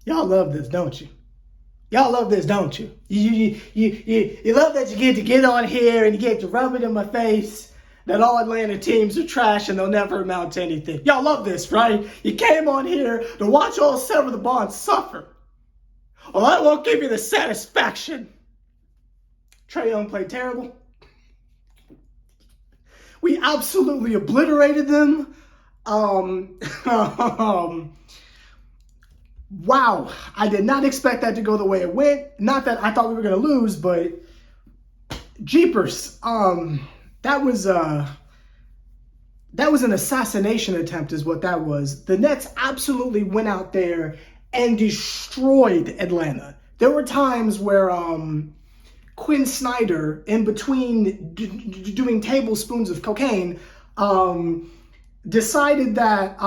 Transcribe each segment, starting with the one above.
Y'all love this, don't you? Y'all love this, don't you? You love that you get to get on here and you get to rub it in my face that all Atlanta teams are trash and they'll never amount to anything. Y'all love this, right? You came on here to watch all seven of the Bonds suffer. Well, that won't give you the satisfaction. Trae Young played terrible. We absolutely obliterated them. Wow, I did not expect that to go the way it went. Not that I thought we were going to lose, but jeepers. That was an assassination attempt is what that was. The Nets absolutely went out there and destroyed Atlanta. There were times where Quinn Snyder, in between doing tablespoons of cocaine, decided that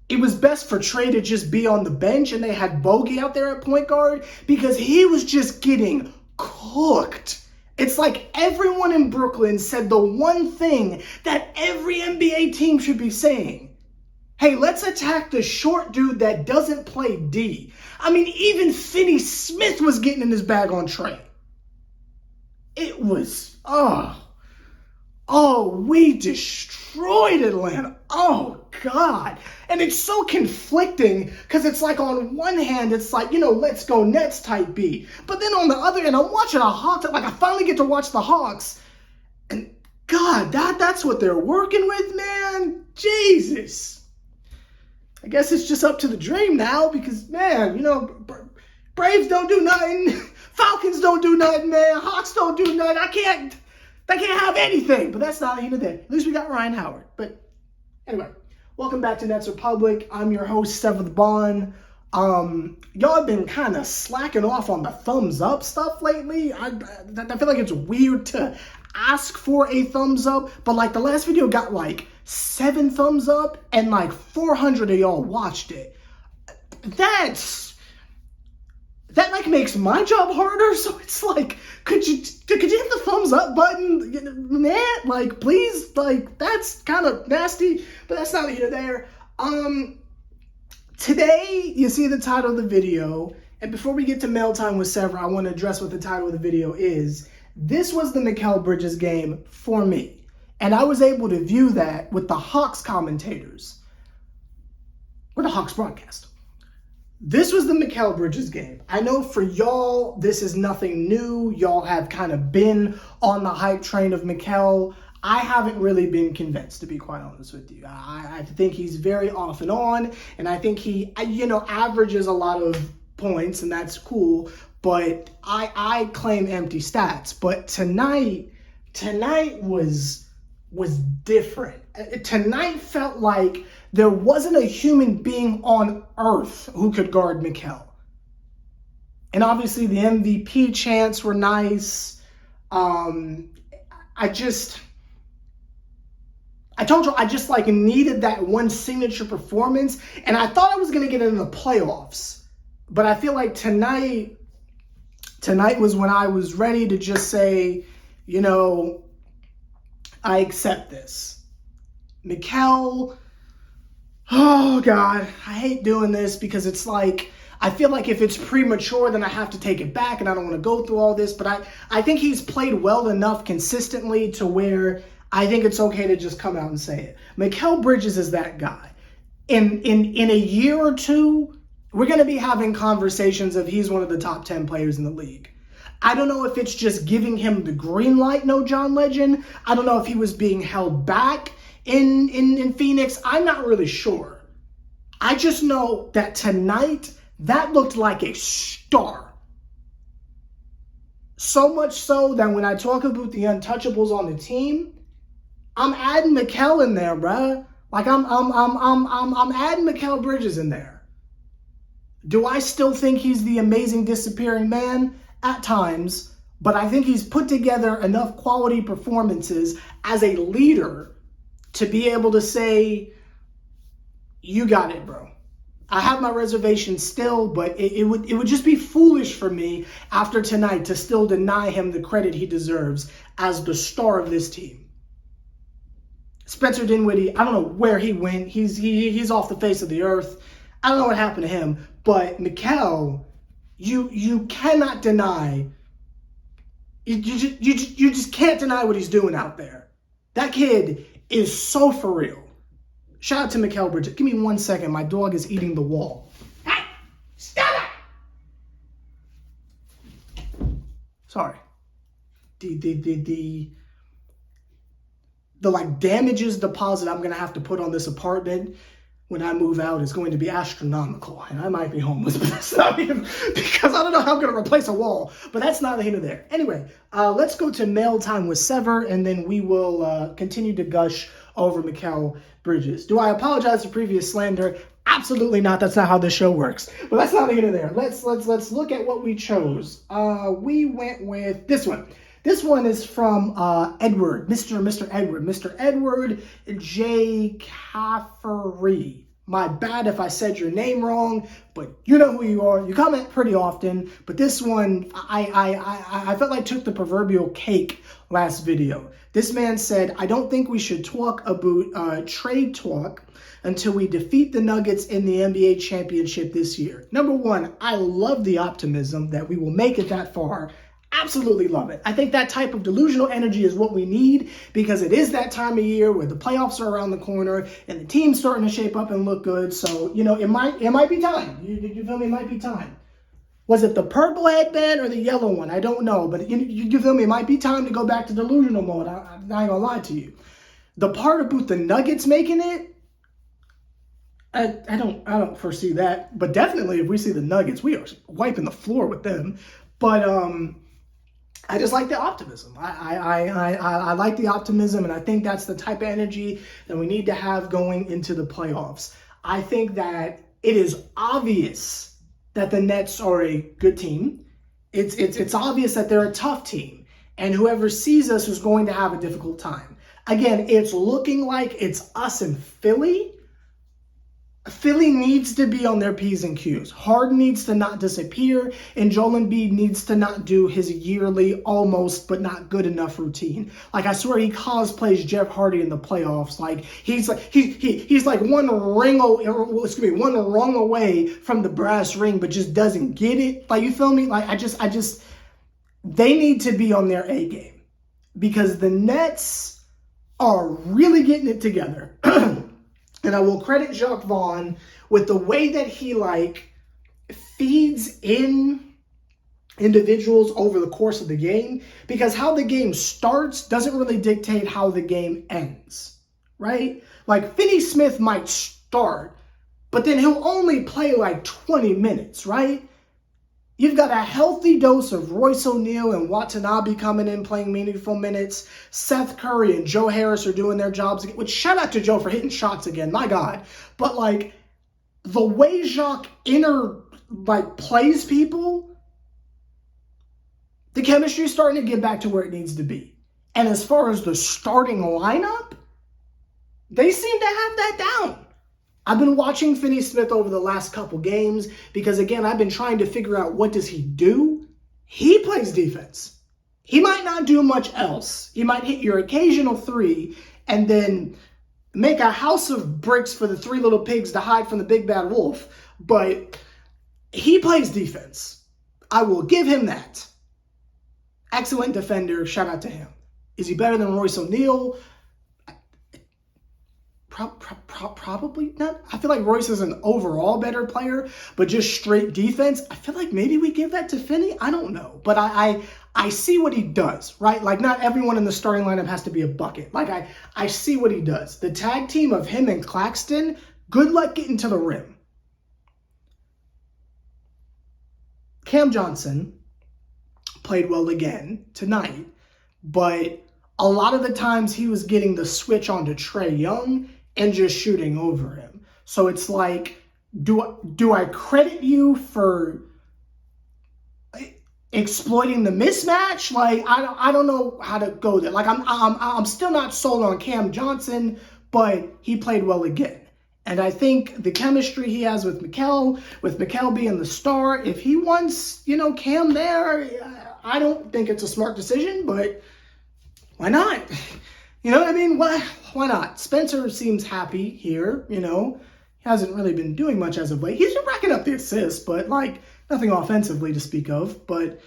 it was best for Trae to just be on the bench, and they had Bogey out there at point guard because he was just getting cooked. It's like everyone in Brooklyn said the one thing that every NBA team should be saying. Hey, let's attack the short dude that doesn't play D. I mean, even Finney Smith was getting in his bag on Trae. It was, we destroyed Atlanta. Oh, God. And it's so conflicting because it's like on one hand, it's like, let's go Nets type B. But then on the other end, I'm watching a Hawks. Like, I finally get to watch the Hawks. And God, that's what they're working with, man. Jesus. I guess it's just up to the dream now because, man, Braves don't do nothing. Falcons don't do nothing, man. Hawks don't do nothing. They can't have anything. But that's not even there. At least we got Ryan Howard. But anyway, welcome back to Nets Republic. I'm your host, Seventh Bond. Y'all have been kind of slacking off on the thumbs up stuff lately. I feel like it's weird to ask for a thumbs up, but like the last video got like 7 thumbs up and like 400 of y'all watched it. That like makes my job harder. So it's like, could you hit the thumbs up button, man? Like, please, like that's kind of nasty, but that's not here there. Today you see the title of the video, and before we get to mail time with Sever, I want to address what the title of the video is. This was the Mikal Bridges game for me, and I was able to view that with the Hawks commentators, or the Hawks broadcast. This was the Mikal Bridges game. I know for y'all, this is nothing new. Y'all have kind of been on the hype train of Mikal. I haven't really been convinced, to be quite honest with you. I think he's very off and on, and I think he, averages a lot of points, and that's cool, but I claim empty stats. But tonight was different. Tonight felt like there wasn't a human being on earth who could guard Mikal. And obviously the MVP chants were nice. I told you I just like needed that one signature performance, and I thought I was going to get it in the playoffs. But I feel like tonight was when I was ready to just say, I accept this. Mikal, oh God, I hate doing this because it's like, I feel like if it's premature, then I have to take it back, and I don't want to go through all this. But I think he's played well enough consistently to where I think it's okay to just come out and say it. Mikal Bridges is that guy. In a year or two, we're going to be having conversations of he's one of the top 10 players in the league. I don't know if it's just giving him the green light, no John Legend. I don't know if he was being held back in Phoenix. I'm not really sure. I just know that tonight, that looked like a star. So much so that when I talk about the untouchables on the team, I'm adding Mikal in there, bruh. Like I'm adding Mikal Bridges in there. Do I still think he's the amazing disappearing man? At times, but I think he's put together enough quality performances as a leader to be able to say, you got it, bro. I have my reservations still, but it would just be foolish for me after tonight to still deny him the credit he deserves as the star of this team. Spencer Dinwiddie, I don't know where he went. He's off the face of the earth. I don't know what happened to him, but Mikal, you cannot deny, you just can't deny what he's doing out there. That kid is so for real. Shout out to Mikal Bridges. Give me 1 second. My dog is eating the wall. Hey, stop it! Sorry. The like damages deposit I'm gonna have to put on this apartment when I move out is going to be astronomical, and I might be homeless, but that's not even, because I don't know how I'm going to replace a wall, but that's neither here nor there. Anyway, let's go to mail time with Sever, and then we will continue to gush over Mikal Bridges. Do I apologize for previous slander? Absolutely not. That's not how this show works. But that's not here nor there. Let's look at what we chose. We went with this one. This one is from Edward, Mr. Edward J. Caffery. My bad if I said your name wrong, but you know who you are. You comment pretty often, but this one, I felt like took the proverbial cake last video. This man said, I don't think we should talk about trade talk until we defeat the Nuggets in the NBA championship this year. Number one, I love the optimism that we will make it that far. Absolutely love it. I think that type of delusional energy is what we need, because it is that time of year where the playoffs are around the corner and the team's starting to shape up and look good. So, you know, it might be time. You feel me? It might be time. Was it the purple headband or the yellow one? I don't know, but you feel me? It might be time to go back to delusional mode. I'm not gonna lie to you. The part about the Nuggets making it, I don't foresee that. But definitely, if we see the Nuggets, we are wiping the floor with them. But I just like the optimism. I like the optimism, and I think that's the type of energy that we need to have going into the playoffs. I think that it is obvious that the Nets are a good team. It's obvious that they're a tough team, and whoever sees us is going to have a difficult time. Again, it's looking like it's us and Philly. Philly needs to be on their P's and Q's. Harden needs to not disappear, and Joel Embiid needs to not do his yearly almost but not good enough routine. Like, I swear he cosplays Jeff Hardy in the playoffs. Like, he's like one rung away from the brass ring, but just doesn't get it. Like, you feel me? Like, they need to be on their A game, because the Nets are really getting it together. And I will credit Jacques Vaughn with the way that he feeds in individuals over the course of the game, because how the game starts doesn't really dictate how the game ends, right? Like, Finney Smith might start, but then he'll only play like 20 minutes, right? You've got a healthy dose of Royce O'Neal and Watanabe coming in, playing meaningful minutes. Seth Curry and Joe Harris are doing their jobs again, which, shout out to Joe for hitting shots again, my God. But, like, the way Jacques plays people, the chemistry is starting to get back to where it needs to be. And as far as the starting lineup, they seem to have that down. I've been watching Finney Smith over the last couple games because, again, I've been trying to figure out, what does he do? He plays defense. He might not do much else. He might hit your occasional three and then make a house of bricks for the three little pigs to hide from the big bad wolf. But he plays defense. I will give him that. Excellent defender. Shout out to him. Is he better than Royce O'Neal? Probably not. I feel like Royce is an overall better player, but just straight defense, I feel like maybe we give that to Finney. I don't know. But I see what he does, right? Like, not everyone in the starting lineup has to be a bucket. Like, I see what he does. The tag team of him and Claxton, good luck getting to the rim. Cam Johnson played well again tonight, but a lot of the times he was getting the switch onto Trae Young and just shooting over him. So it's like, do I credit you for exploiting the mismatch? Like, I don't know how to go there. Like, I'm still not sold on Cam Johnson, but he played well again. And I think the chemistry he has with Mikal being the star, if he wants, Cam there, I don't think it's a smart decision, but why not? You know what I mean? Why not? Spencer seems happy here, He hasn't really been doing much as of late. He's been racking up the assists, but like nothing offensively to speak of. But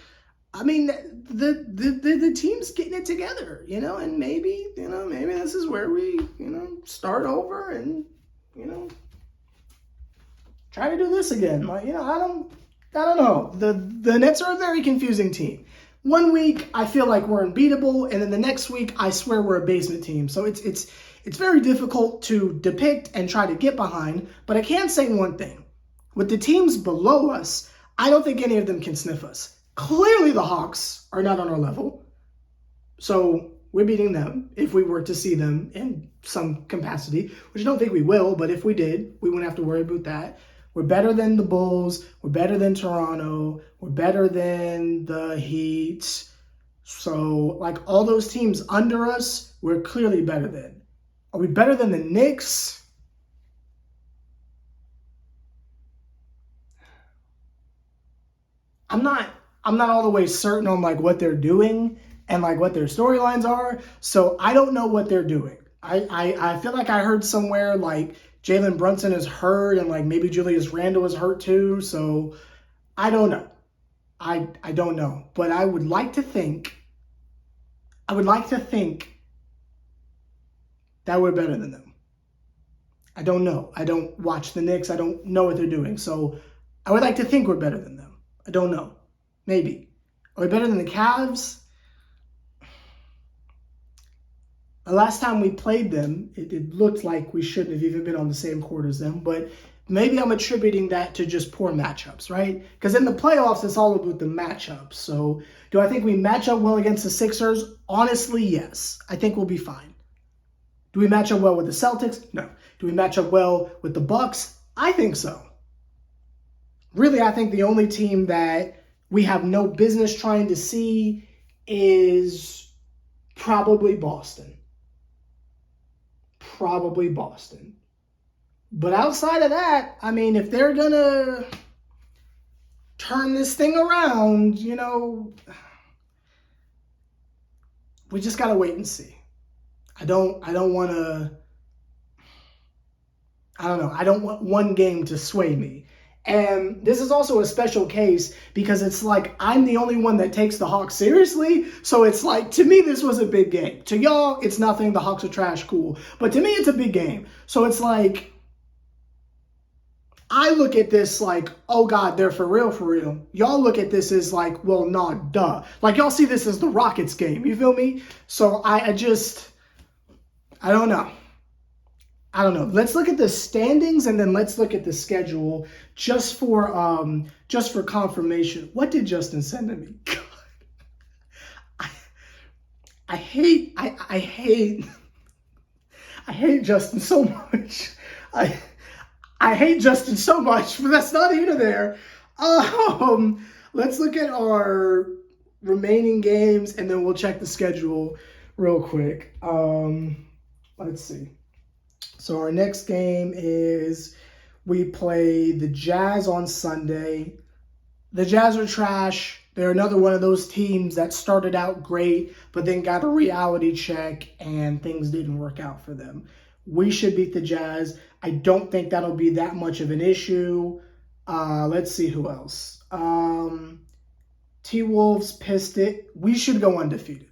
I mean, the team's getting it together, and maybe this is where we, start over and, try to do this again. Like, I don't know. The Nets are a very confusing team. One week I feel like we're unbeatable, and then the next week I swear we're a basement team. So it's very difficult to depict and try to get behind. But I can say one thing: with the teams below us, I don't think any of them can sniff us. Clearly, the Hawks are not on our level, so we're beating them if we were to see them in some capacity, which I don't think we will. But if we did, we wouldn't have to worry about that. We're better than the Bulls. We're better than Toronto. We're better than the Heat. So, like, all those teams under us, we're clearly better than. Are we better than the Knicks? I'm not all the way certain on, like, what they're doing and, like, what their storylines are. So, I don't know what they're doing. I feel like I heard somewhere, like, Jalen Brunson is hurt, and like maybe Julius Randle is hurt too. So I don't know. I don't know. But I would like to think that we're better than them. I don't know. I don't watch the Knicks. I don't know what they're doing. So I would like to think we're better than them. I don't know. Maybe. Are we better than the Cavs? The last time we played them, it looked like we shouldn't have even been on the same court as them, but maybe I'm attributing that to just poor matchups, right? Because in the playoffs, it's all about the matchups. So do I think we match up well against the Sixers? Honestly, yes. I think we'll be fine. Do we match up well with the Celtics? No. Do we match up well with the Bucks? I think so. Really, I think the only team that we have no business trying to see is probably Boston. But outside of that, I mean, if they're going to turn this thing around, we just got to wait and see. I don't want one game to sway me. And this is also a special case because it's like I'm the only one that takes the Hawks seriously. So it's like, to me, this was a big game. To y'all, it's nothing. The Hawks are trash, cool. But to me, it's a big game. So it's like, I look at this like, oh God, they're for real, for real. Y'all look at this as like, well, nah, duh. Like, y'all see this as the Rockets game. You feel me? So I don't know. Let's look at the standings and then let's look at the schedule just for confirmation. What did Justin send to me? God. I hate Justin so much. I hate Justin so much, but that's not here nor there. Let's look at our remaining games and then we'll check the schedule real quick. Let's see. So our next game is we play the Jazz on Sunday. The Jazz are trash. They're another one of those teams that started out great, but then got a reality check and things didn't work out for them. We should beat the Jazz. I don't think that'll be that much of an issue. Let's see who else. T-Wolves, Pistons. We should go undefeated.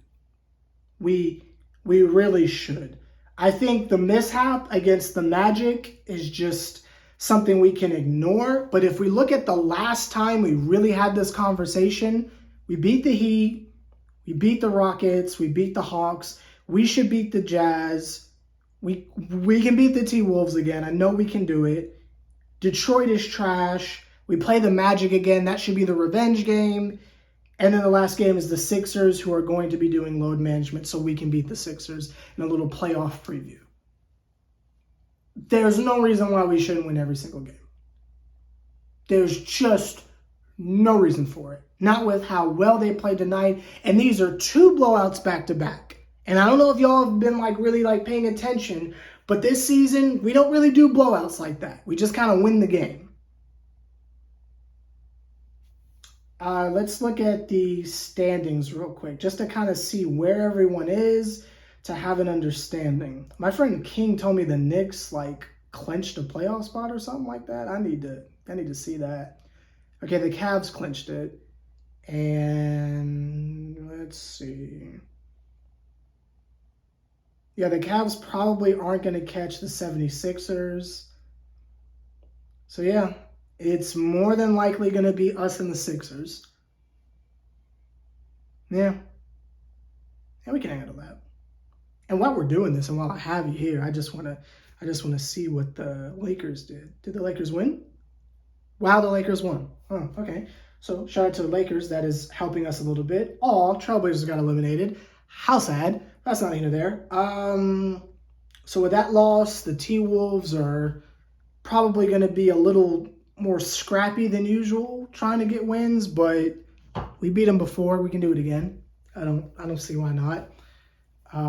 We really should. I think the mishap against the Magic is just something we can ignore. But if we look at the last time we really had this conversation, we beat the Heat, we beat the Rockets, we beat the Hawks. We should beat the Jazz. We can beat the T-Wolves again. I know we can do it. Detroit is trash. We play the Magic again. That should be the revenge game. And then the last game is the Sixers, who are going to be doing load management so we can beat the Sixers in a little playoff preview. There's no reason why we shouldn't win every single game. There's just no reason for it. Not with how well they played tonight. And these are 2 blowouts back to back. And I don't know if y'all have been really paying attention, but this season, we don't really do blowouts like that. We just kind of win the game. Let's look at the standings real quick, just to kind of see where everyone is, to have an understanding. My friend King told me the Knicks, clinched a playoff spot or something like that. I need to see that. Okay, the Cavs clinched it. And let's see. Yeah, the Cavs probably aren't going to catch the 76ers. So yeah, it's more than likely going to be us and the Sixers. Yeah. Yeah, we can handle that. And while we're doing this, and while I have you here, I just want to see what the Lakers did. Did the Lakers win? Wow, the Lakers won. Oh, okay. So shout out to the Lakers. That is helping us a little bit. Oh, Trailblazers got eliminated. How sad. That's not either there. So with that loss, the T-Wolves are probably going to be a little more scrappy than usual, trying to get wins. But we beat them before. We can do it again. I don't see why not. I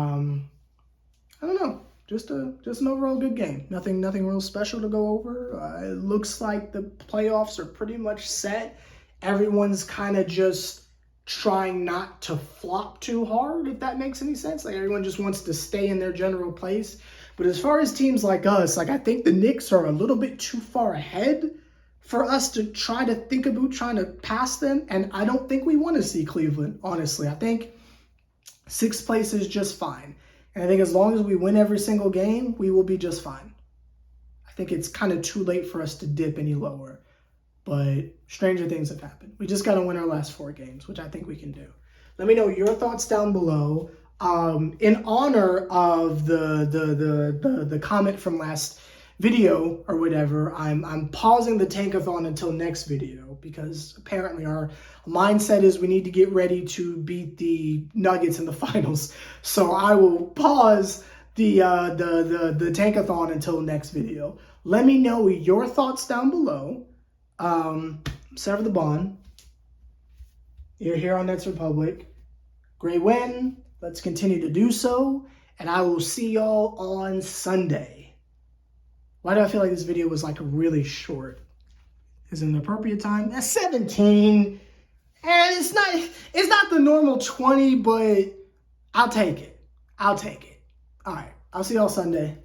don't know. Just an overall good game. Nothing real special to go over. It looks like the playoffs are pretty much set. Everyone's kind of just trying not to flop too hard, if that makes any sense. Like, everyone just wants to stay in their general place. But as far as teams like us, like, I think the Knicks are a little bit too far ahead for us to try to think about trying to pass them. And I don't think we want to see Cleveland, honestly. I think 6th place is just fine. And I think as long as we win every single game, we will be just fine. I think it's kind of too late for us to dip any lower. But stranger things have happened. We just got to win our last 4 games, which I think we can do. Let me know your thoughts down below. In honor of the comment from last video or whatever, I'm pausing the tankathon until next video, because apparently our mindset is we need to get ready to beat the Nuggets in the finals. So I will pause the tankathon until next video. Let me know your thoughts down below. Sever the bond. You're here on Nets Republic. Great win. Let's continue to do so. And I will see y'all on Sunday. Why do I feel like this video was like really short? Is it an appropriate time? That's 17. And it's not the normal 20, but I'll take it. All right. I'll see y'all Sunday.